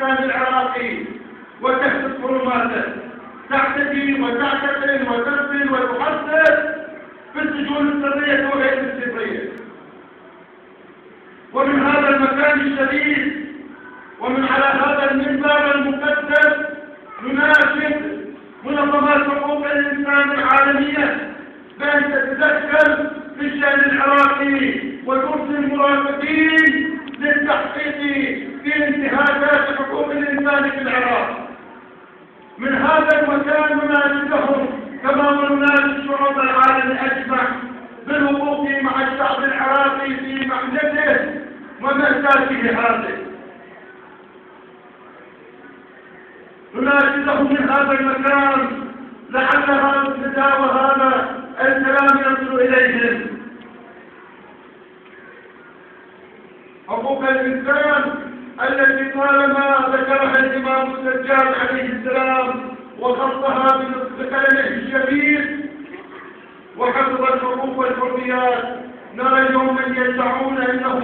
الإنسان العراقي وتهتك حرماته، تعتدي وتعتقل وتقتل وتحصل في السجون السرية وغير السرية. ومن هذا المكان الشريف ومن على هذا المنبر المقدس نناشد منظمات حقوق الإنسان العالمية بأن تتدخل في الشأن العراقي وترسل مراقبين للتحقيق في انتهاكات حقوق الإنسان في العراق. من هذا المكان نناشدهم كما نناشد شعوب العالم أجمع بالوقوف مع الشعب العراقي في محنته ومأساته هذه. نناشدهم من هذا المكان لعل هذا النداء وهذا الكلام يصل إليهم. حقوق الإنسان التي طالما ذكرها الإمام السجاد عليه السلام وخصها بكلمه الشريف وحفظ الحقوق والحريات، نرى يوما يدعون أنهم